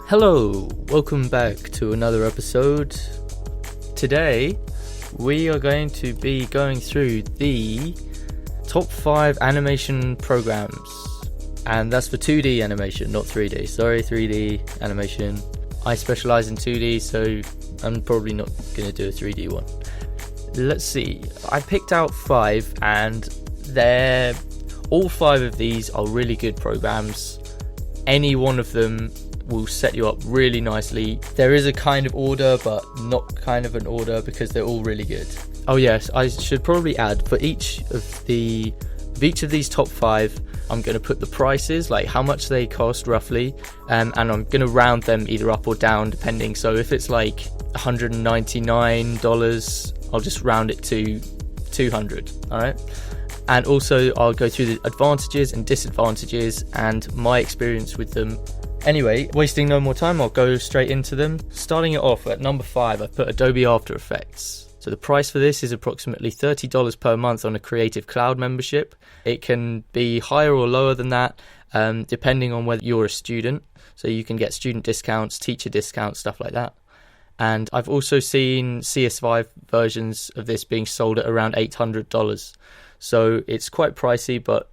Hello, welcome back to another episode. Today we are going to be going through the top 5 animation programs, and that's for 2D animation, not 3D. Sorry, 3D animation. I specialize in 2D, so I'm probably not going to do a 3D one. Let's see, I picked out 5, and all 5 of these are really good programs. Any one of them will set you up really nicely. There is a kind of order, but not kind of an order, because they're all really good. Oh yes, I should probably add, for each of these top 5, I'm going to put the prices, like how much they cost roughly, and I'm going to round them either up or down depending. So if it's like $199, I'll just round it to 200. All right. And also I'll go through the advantages and disadvantages and my experience with them. Anyway, wasting no more time, I'll go straight into them. Starting it off at number 5, I put Adobe AfterEffects. So the price for this is approximately $30 per month on a Creative Cloud membership. It can be higher or lower than that, depending on whether you're a student. So you can get student discounts, teacher discounts, stuff like that. And I've also seen CS5 versions of this being sold at around $800. So it's quite pricey, but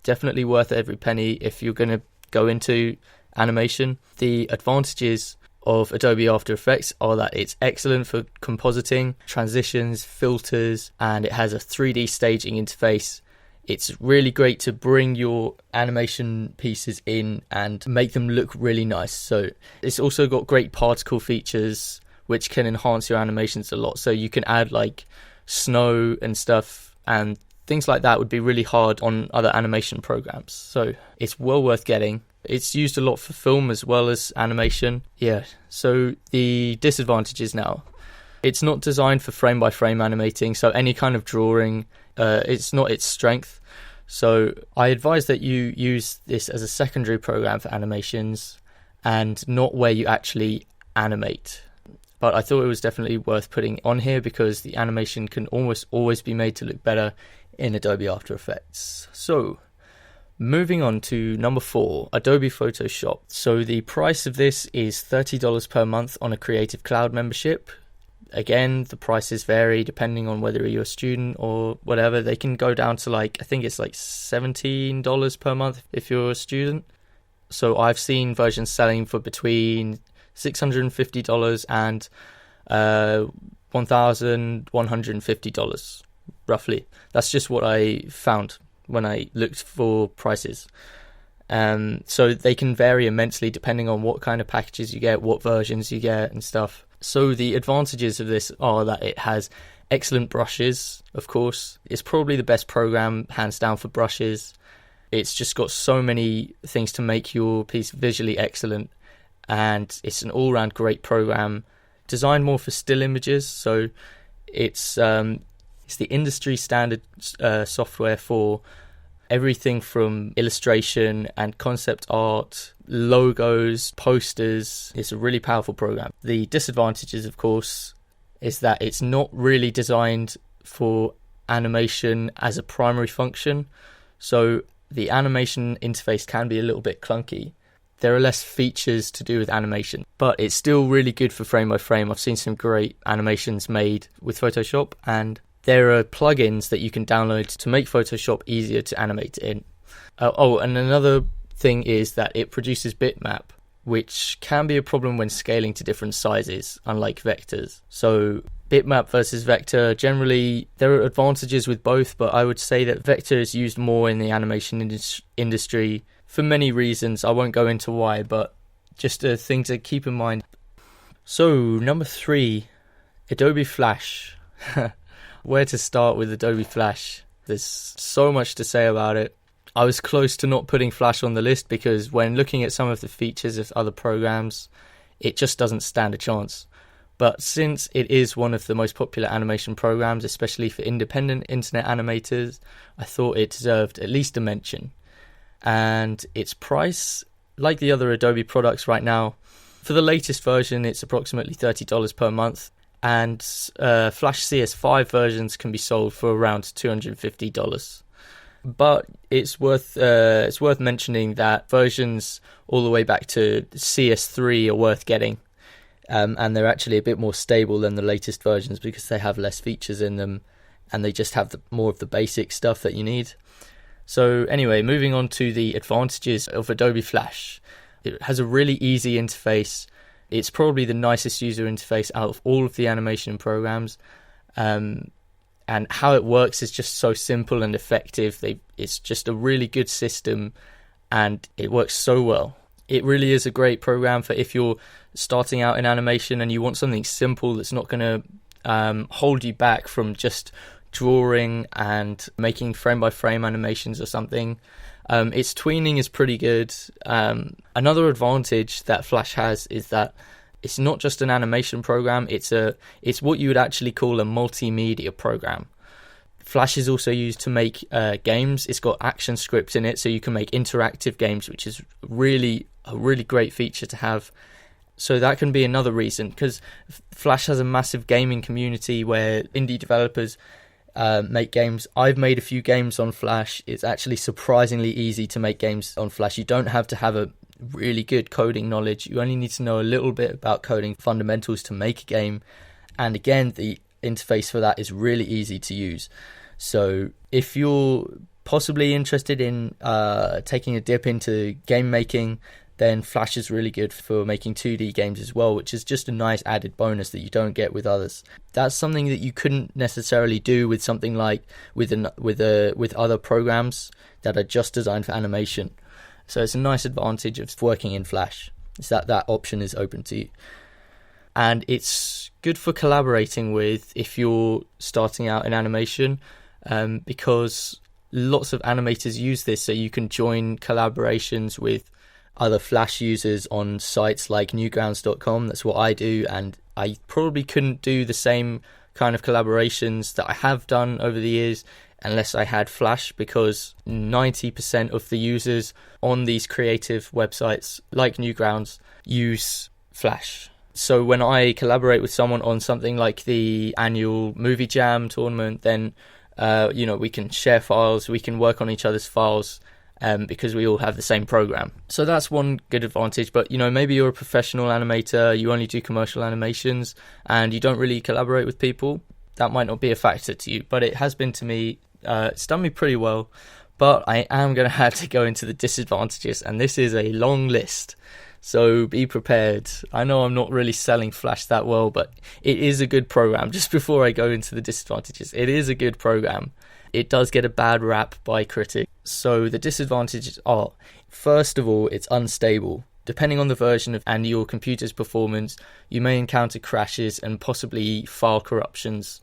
definitely worth every penny if you're going to go into animation. The advantages of Adobe After Effects are that it's excellent for compositing, transitions, filters, and it has a 3D staging interface. It's really great to bring your animation pieces in and make them look really nice. So it's also got great particle features which can enhance your animations a lot. So you can add like snow and stuff, and things like that would be really hard on other animation programs. So it's well worth getting. It's used a lot for film as well as animation. Yeah, so the disadvantages now. It's not designed for frame-by-frame animating, so any kind of drawing, it's not its strength. So I advise that you use this as a secondary program for animations and not where you actually animate. But I thought it was definitely worth putting on here because the animation can almost always be made to look better in Adobe After Effects. So moving on to number 4, Adobe Photoshop. So the price of this is $30 per month on a Creative Cloud membership. Again, the prices vary depending on whether you're a student or whatever. They can go down to I think it's like $17 per month if you're a student. So I've seen versions selling for between $650 and $1,150 roughly. That's just what I found when I looked for prices. So they can vary immensely depending on what kind of packages you get, what versions you get and stuff. So the advantages of this are that it has excellent brushes, of course. It's probably the best program, hands down, for brushes. It's just got so many things to make your piece visually excellent, and it's an all-round great program, designed more for still images. So it's the industry standard software for everything from illustration and concept art, logos, posters. It's a really powerful program. The disadvantages, of course, is that it's not really designed for animation as a primary function. So the animation interface can be a little bit clunky. There are less features to do with animation, but it's still really good for frame by frame. I've seen some great animations made with Photoshop, and there are plugins that you can download to make Photoshop easier to animate in. And another thing is that it produces bitmap, which can be a problem when scaling to different sizes, unlike vectors. So bitmap versus vector, generally there are advantages with both, but I would say that vector is used more in the animation industry for many reasons. I won't go into why, but just a thing to keep in mind. So number 3, Adobe Flash. Where to start with Adobe Flash? There's so much to say about it. I was close to not putting Flash on the list because when looking at some of the features of other programs, it just doesn't stand a chance. But since it is one of the most popular animation programs, especially for independent internet animators, I thought it deserved at least a mention. And its price, like the other Adobe products right now, for the latest version, it's approximately $30 per month. And Flash CS5 versions can be sold for around $250. But it's worth mentioning that versions all the way back to CS3 are worth getting, and they're actually a bit more stable than the latest versions because they have less features in them, and they just have more of the basic stuff that you need. So anyway, moving on to the advantages of Adobe Flash. It has a really easy interface. It's probably the nicest user interface out of all of the animation programs. And how it works is just so simple and effective. It's just a really good system, and it works so well. It really is a great program for if you're starting out in animation and you want something simple that's not going to hold you back from just drawing and making frame-by-frame animations or something. Its tweening is pretty good. Another advantage that Flash has is that it's not just an animation program, it's what you would actually call a multimedia program. Flash is also used to make games. It's got action scripts in it, so you can make interactive games, which is a really great feature to have. So that can be another reason, because Flash has a massive gaming community where indie developers make games. I've made a few games on Flash. It's actually surprisingly easy to make games on Flash. You don't have to have a really good coding knowledge. You only need to know a little bit about coding fundamentals to make a game, and again, the interface for that is really easy to use. So if you're possibly interested in taking a dip into game making, then Flash is really good for making 2D games as well, which is just a nice added bonus that you don't get with others. That's something that you couldn't necessarily do with something like with other programs that are just designed for animation. So it's a nice advantage of working in Flash, is that option is open to you. And it's good for collaborating with if you're starting out in animation, because lots of animators use this, so you can join collaborations with other Flash users on sites like newgrounds.com. That's what I do, and I probably couldn't do the same kind of collaborations that I have done over the years unless I had Flash, because 90% of the users on these creative websites like Newgrounds use Flash. So when I collaborate with someone on something like the annual Monkeyjam tournament, then we can share files, we can work on each other's files, because we all have the same program. So that's one good advantage. But maybe you're a professional animator, you only do commercial animations, and you don't really collaborate with people. That might not be a factor to you, but it has been to me. It's done me pretty well, but I am going to have to go into the disadvantages, and this is a long list, so be prepared. I know I'm not really selling Flash that well, but it is a good program. Just before I go into the disadvantages, it is a good program. It does get a bad rap by critics. So the disadvantages are, first of all, it's unstable. Depending on the version and your computer's performance, you may encounter crashes and possibly file corruptions.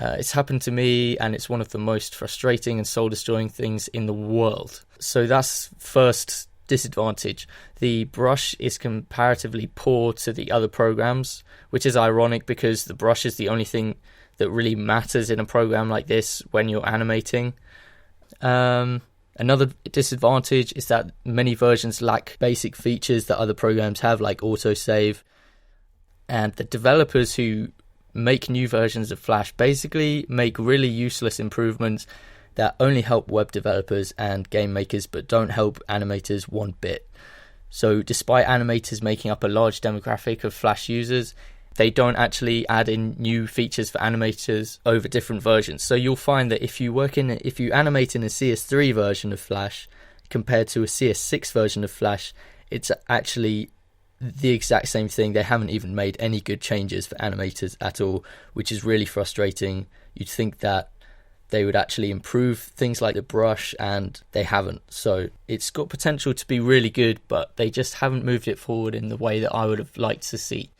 It's happened to me, and it's one of the most frustrating and soul-destroying things in the world. So that's first disadvantage. The brush is comparatively poor to the other programs, which is ironic because the brush is the only thing that really matters in a program like this when you're animating. Another disadvantage is that many versions lack basic features that other programs have, like autosave. And the developers who make new versions of Flash basically make really useless improvements that only help web developers and game makers but don't help animators one bit. So despite animators making up a large demographic of Flash users, they don't actually add in new features for animators over different versions. So you'll find that if you animate in a CS3 version of Flash compared to a CS6 version of Flash, it's actually the exact same thing. They haven't even made any good changes for animators at all, which is really frustrating. You'd think that they would actually improve things like the brush, and they haven't. So it's got potential to be really good, but they just haven't moved it forward in the way that I would have liked to see.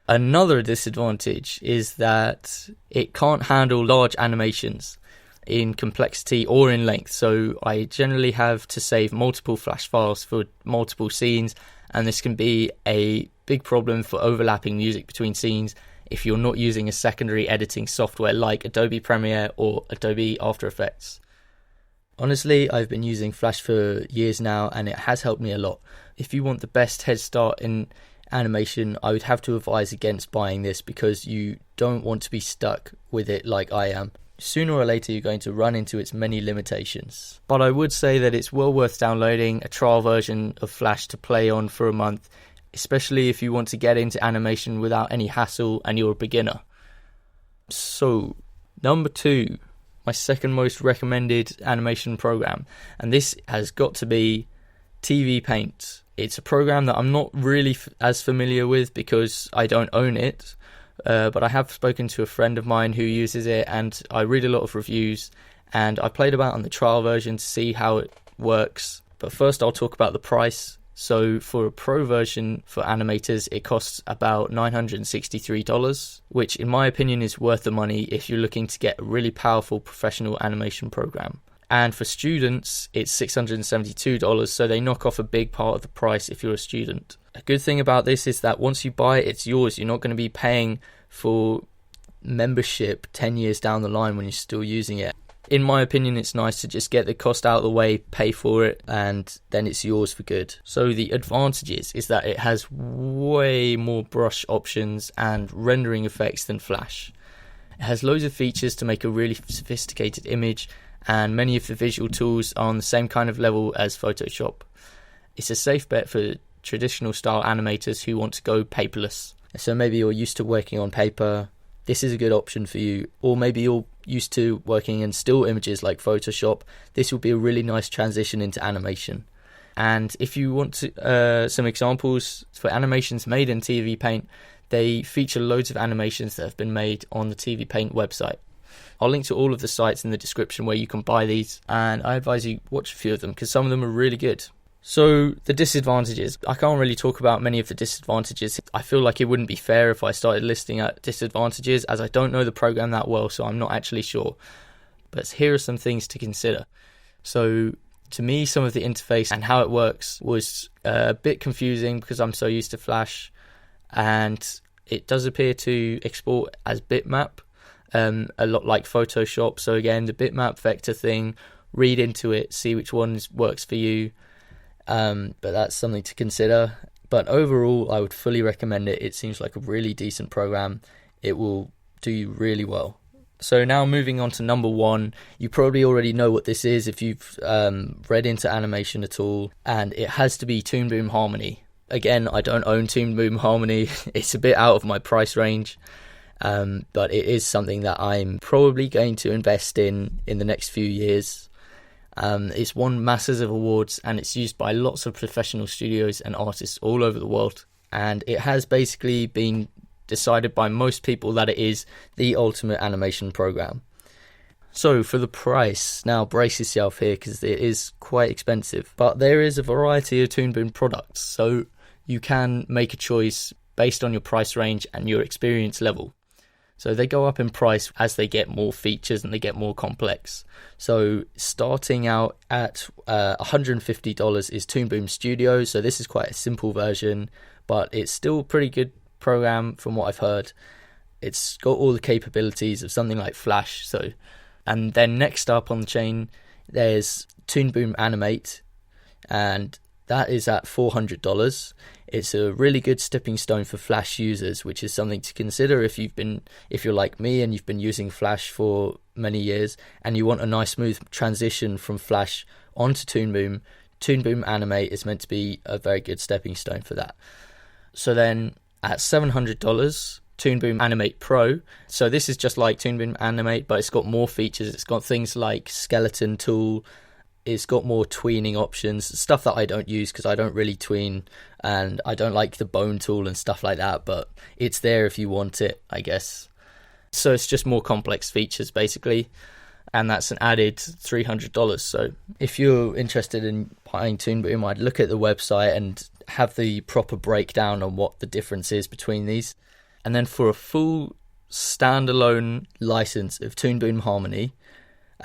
Another disadvantage is that it can't handle large animations in complexity or in length. So I generally have to save multiple Flash files for multiple scenes, and this can be a big problem for overlapping music between scenes if you're not using a secondary editing software like Adobe Premiere or Adobe AfterEffects. Honestly, I've been using Flash for years now, and it has helped me a lot. If you want the best head start in animation, I would have to advise against buying this because you don't want to be stuck with it like I am. sooner or later you're going to run into its many limitations. But I would say that it's well worth downloading a trial version of Flash to play on for a month, especially if you want to get into animation without any hassle and you're a beginner. So, number 2, my second most recommended animation program, and this has got to be TVPaint. It's a program that I'm not really as familiar with because I don't own it, but I have spoken to a friend of mine who uses it, and I read a lot of reviews, and I played about on the trial version to see how it works. But first I'll talk about the price. So for a pro version for animators, it costs about $963, which in my opinion is worth the money if you're looking to get a really powerful professional animation program. And for students, it's $672, so they knock off a big part of the price if you're a student. A good thing about this is that once you buy it, it's yours. You're not going to be paying for membership 10 years down the line when you're still using it. In my opinion, it's nice to just get the cost out of the way, pay for it, and then it's yours for good. So the advantages is that it has way more brush options and rendering effects than Flash. It has loads of features to make a really sophisticated image, and many of the visual tools are on the same kind of level as Photoshop. It's a safe bet for traditional style animators who want to go paperless. So maybe you're used to working on paper, this is a good option for you. Or maybe you're used to working in still images like Photoshop, this will be a really nice transition into animation. And if you want to, some examples for animations made in TVPaint, they feature loads of animations that have been made on the TVPaint website. I'll link to all of the sites in the description where you can buy these, and I advise you watch a few of them because some of them are really good. So the disadvantages, I can't really talk about many of the disadvantages. I feel like it wouldn't be fair if I started listing out disadvantages, as I don't know the program that well, so I'm not actually sure. But here are some things to consider. So to me, some of the interface and how it works was a bit confusing because I'm so used to Flash, and it does appear to export as bitmap, a lot like Photoshop. So again, the bitmap vector thing, read into it, see which one works for you. But that's something to consider. But overall, I would fully recommend it. It seems like a really decent program. It will do you really well. So now moving on to number 1, you probably already know what this is if you've read into animation at all, and it has to be Toonboom Harmony. Again, I don't own Toonboom Harmony. It's a bit out of my price range, but it is something that I'm probably going to invest in the next few years. It's won masses of awards, and it's used by lots of professional studios and artists all over the world. And it has basically been decided by most people that it is the ultimate animation program. So for the price, now brace yourself here because it is quite expensive. But there is a variety of Toon Boom products, so you can make a choice based on your price range and your experience level. So they go up in price as they get more features and they get more complex. So starting out at $150 is Toon Boom Studio. So this is quite a simple version, but it's still a pretty good program from what I've heard. It's got all the capabilities of something like Flash. And then next up on the chain, there's Toon Boom Animate, and that is at $400. It's a really good stepping stone for Flash users, which is something to consider if you're like me and you've been using Flash for many years and you want a nice smooth transition from Flash onto Toon Boom. Toon Boom Animate is meant to be a very good stepping stone for that. So then at $700, Toon Boom Animate Pro. So this is just like Toon Boom Animate, but it's got more features. It's got things like skeleton tool. It's got more tweening options, stuff that I don't use because I don't really tween and I don't like the bone tool and stuff like that, but it's there if you want it, I guess. So it's just more complex features basically, and that's an added $300. So if you're interested in buying Toon Boom, I'd look at the website and have the proper breakdown on what the difference is between these. And then for a full standalone license of Toon Boom Harmony,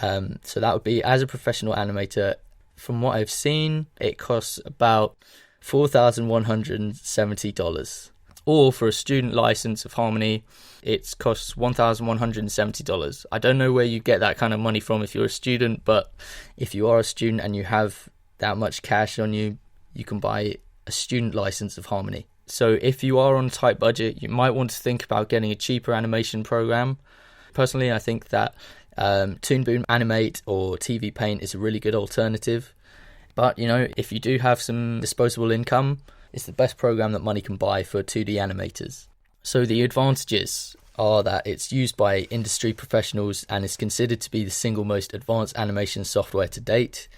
so that would be as a professional animator, from what I've seen, it costs about $4,170. Or for a student license of Harmony, it costs $1,170. I don't know where you get that kind of money from if you're a student, but if you are a student and you have that much cash on you, you can buy a student license of Harmony. So if you are on a tight budget, you might want to think about getting a cheaper animation program. Personally, I think that Toon Boom Animate or TVPaint is a really good alternative. But, you know, if you do have some disposable income, it's the best program that money can buy for 2D animators. So the advantages are that it's used by industry professionals and is considered to be the single most advanced animation software to date.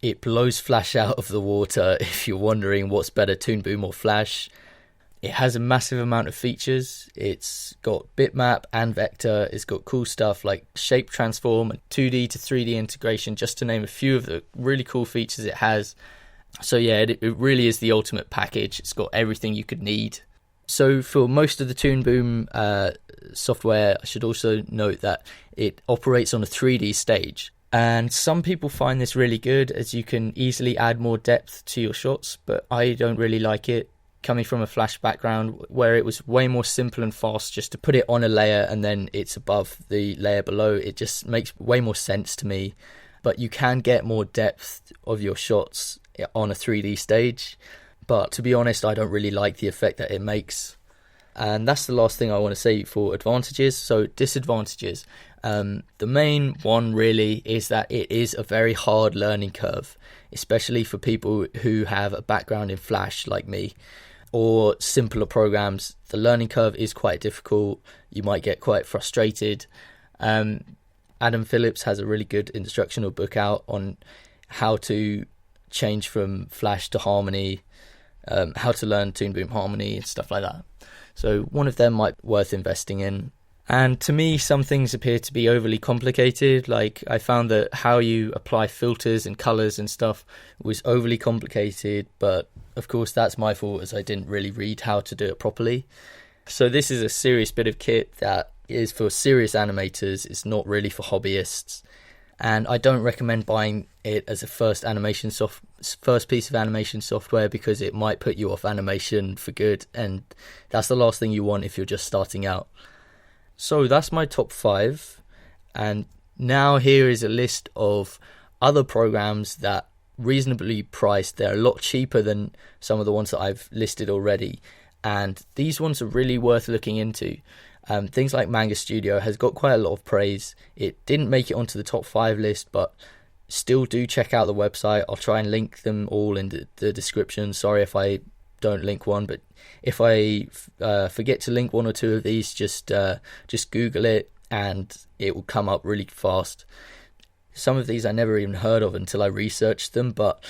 It blows Flash out of the water if you're wondering what's better, Toon Boom or Flash. It has a massive amount of features. It's got bitmap and vector. It's got cool stuff like shape transform and 2D to 3D integration, just to name a few of the really cool features it has. So yeah, it really is the ultimate package. It's got everything you could need. So for most of the Toon Boom software, I should also note that it operates on a 3D stage. And some people find this really good, as you can easily add more depth to your shots, but I don't really like it. Coming from a Flash background where it was way more simple and fast just to put it on a layer and then it's above the layer below, it just makes way more sense to me. But you can get more depth of your shots on a 3D stage. But to be honest, I don't really like the effect that it makes. And that's the last thing I want to say for advantages. So disadvantages. The main one really is that it is a very hard learning curve, especially for people who have a background in Flash like me, or simpler programs. The learning curve is quite difficult. You might get quite frustrated. Adam Phillips has a really good instructional book out on how to change from Flash to Harmony, how to learn Toon Boom Harmony and stuff like that. So one of them might be worth investing in. And to me, some things appear to be overly complicated. Like, I found that how you apply filters and colors and stuff was overly complicated, but of course that's my fault, as I didn't really read how to do it properly. So this is a serious bit of kit that is for serious animators. It's not really for hobbyists. And I don't recommend buying it as a first piece of animation software, because it might put you off animation for good, and that's the last thing you want if you're just starting out. So that's my top 5, and now here is a list of other programs that reasonably priced. They're a lot cheaper than some of the ones that I've listed already, and these ones are really worth looking into. Things like Manga Studio has got quite a lot of praise. It didn't make it onto the top 5 list, but still do check out the website. I'll try and link them all in the description. Sorry if I don't link one, but if I forget to link one or two of these, just Google it and it will come up really fast. Some of these I never even heard of until I researched them, but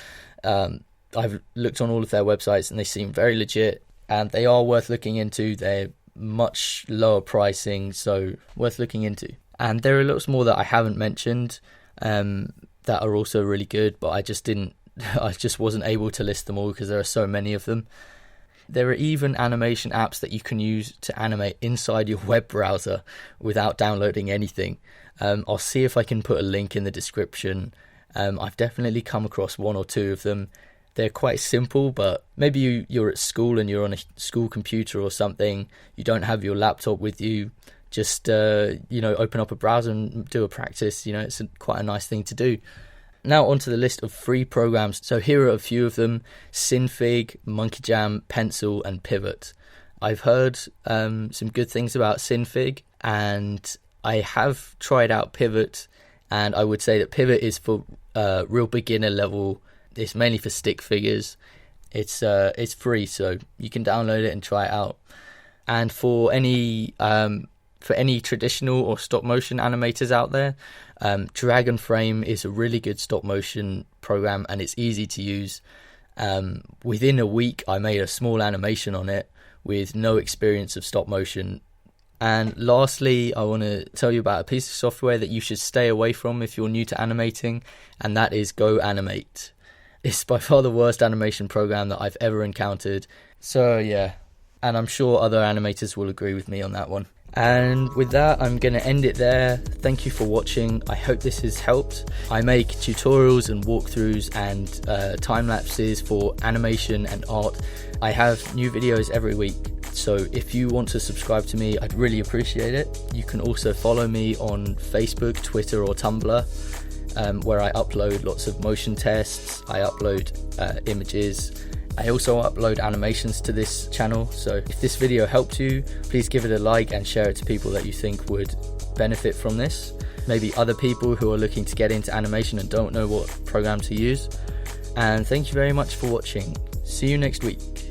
I've looked on all of their websites and they seem very legit, and they are worth looking into. They're much lower pricing, so worth looking into. And there are lots more that I haven't mentioned that are also really good, but I just wasn't able to list them all because there are so many of them. There are even animation apps that you can use to animate inside your web browser without downloading anything. I'll see if I can put a link in the description. I've definitely come across one or two of them. They're quite simple, but maybe you're at school and you're on a school computer or something. You don't have your laptop with you. Just open up a browser and do a practice. It's quite a nice thing to do. Now onto the list of free programs. So here are a few of them: Synfig, Monkeyjam, Pencil, and Pivot. I've heard some good things about Synfig, and I have tried out Pivot, and I would say that Pivot is for real beginner level. It's mainly for stick figures. It's free, so you can download it and try it out. And for any traditional or stop motion animators out there, Dragonframe is a really good stop motion program, and it's easy to use. Within a week I made a small animation on it with no experience of stop motion. And lastly, I want to tell you about a piece of software that you should stay away from if you're new to animating, and that is Go Animate. It's by far the worst animation program that I've ever encountered. So yeah, and I'm sure other animators will agree with me on that one. And with that, I'm going to end it there. Thank you for watching. I hope this has helped. I make tutorials and walkthroughs and time lapses for animation and art. I have new videos every week, so if you want to subscribe to me, I'd really appreciate it. You can also follow me on Facebook, Twitter, or Tumblr, where I upload lots of motion tests. I upload images, I also upload animations to this channel, so if this video helped you, please give it a like and share it to people that you think would benefit from this. Maybe other people who are looking to get into animation and don't know what program to use. And thank you very much for watching. See you next week.